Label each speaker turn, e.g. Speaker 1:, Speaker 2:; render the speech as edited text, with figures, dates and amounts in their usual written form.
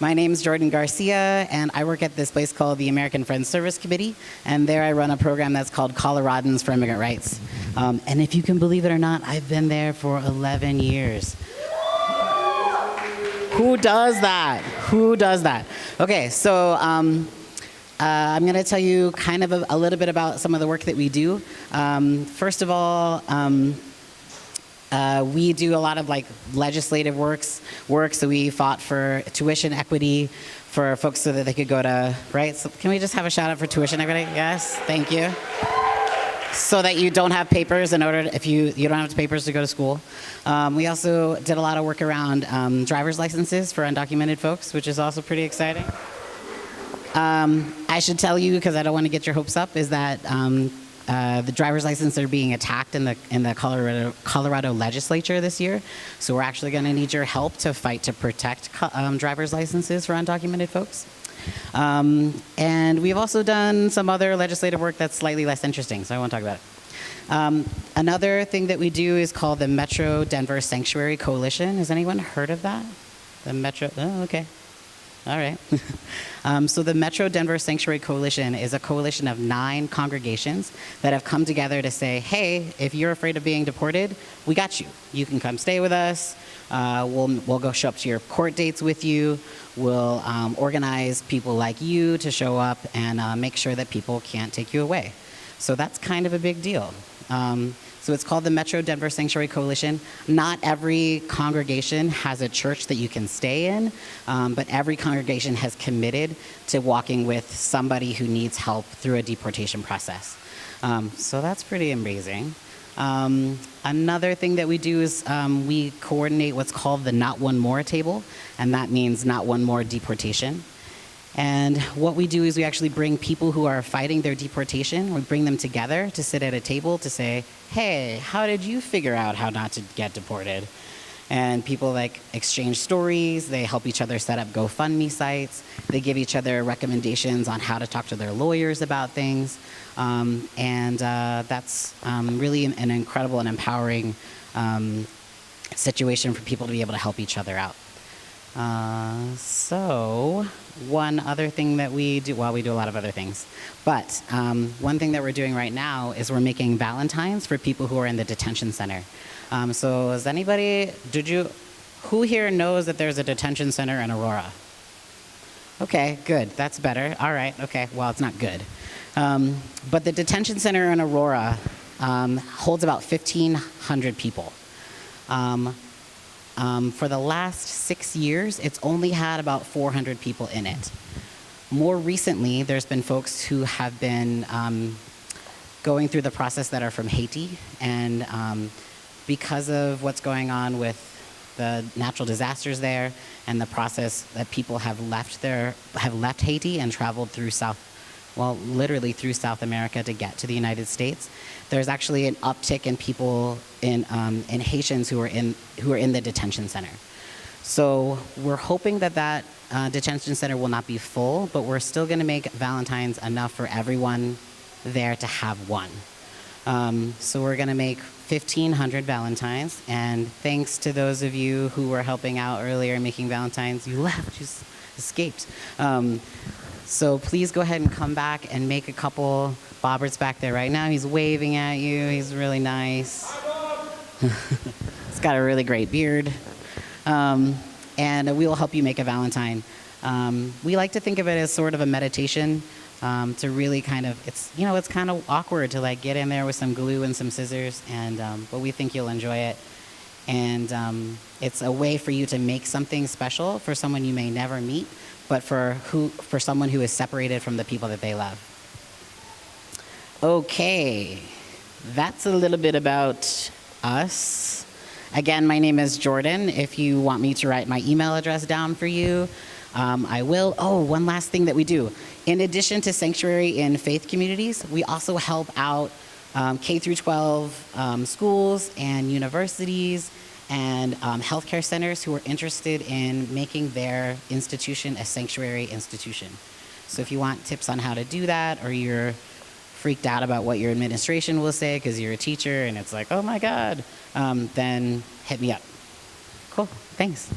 Speaker 1: My name's Jordan Garcia, and I work at this place called the American Friends Service Committee, and there I run a program that's called Coloradans for Immigrant Rights. And if you can believe it or not, I've been there for 11 years. Who does that? Who does that? Okay, so I'm going to tell you kind of a little bit about some of the work that we do. First of all, we do a lot of legislative work, so we fought for tuition equity for folks so that they could go to, right? So can we just have a shout out for tuition equity? Yes, thank you. So that you don't have papers if you don't have papers to go to school. We also did a lot of work around driver's licenses for undocumented folks, which is also pretty exciting. I should tell you, because I don't want to get your hopes up, is that the driver's licenses are being attacked in the Colorado legislature this year. So we're actually going to need your help to fight to protect driver's licenses for undocumented folks. And we've also done some other legislative work that's slightly less interesting, so I won't talk about it. Another thing that we do is called the Metro Denver Sanctuary Coalition. Has anyone heard of that? The Metro, oh, okay. All right. So the Metro Denver Sanctuary Coalition is a coalition of 9 congregations that have come together to say, hey, if you're afraid of being deported, we got you. You can come stay with us. We'll go show up to your court dates with you. We'll organize people like you to show up and make sure that people can't take you away. So that's kind of a big deal. So it's called the Metro Denver Sanctuary Coalition. Not every congregation has a church that you can stay in, but every congregation has committed to walking with somebody who needs help through a deportation process. So that's pretty amazing. Another thing that we do is we coordinate what's called the Not One More table, and that means not one more deportation. And what we do is we actually bring people who are fighting their deportation, we bring them together to sit at a table to say, hey, how did you figure out how not to get deported? And people exchange stories, they help each other set up GoFundMe sites, they give each other recommendations on how to talk to their lawyers about things. That's really an incredible and empowering situation for people to be able to help each other out. So one other thing that we do, well, we do a lot of other things, but one thing that we're doing right now is we're making Valentines for people who are in the detention center. So is anybody, who here knows that there's a detention center in Aurora? Okay, good, that's better. All right, okay, well, it's not good. But the detention center in Aurora holds about 1,500 people. For the last 6 years, it's only had about 400 people in it. More recently, there's been folks who have been going through the process that are from Haiti, and because of what's going on with the natural disasters there and the process that people have left Haiti and traveled through literally through South America to get to the United States, there's actually an uptick in people in Haitians who are in the detention center. So we're hoping that detention center will not be full, but we're still going to make Valentine's enough for everyone there to have one. So we're going to make 1,500 Valentines, and thanks to those of you who were helping out earlier making Valentines, you left, you escaped. So please go ahead and come back and make a couple. Bobbert's back there right now. He's waving at you. He's really nice. He's got a really great beard. And we will help you make a Valentine. We like to think of it as sort of a meditation to really kind of, it's kind of awkward to get in there with some glue and some scissors, but we think you'll enjoy it. And it's a way for you to make something special for someone you may never meet, but for someone who is separated from the people that they love. Okay, that's a little bit about us. Again, my name is Jordan. If you want me to write my email address down for you, I will. Oh, one last thing that we do. In addition to sanctuary in faith communities, we also help out K through 12 schools and universities and healthcare centers who are interested in making their institution a sanctuary institution. So if you want tips on how to do that, or you're freaked out about what your administration will say because you're a teacher and it's like, oh my God, then hit me up. Cool, thanks.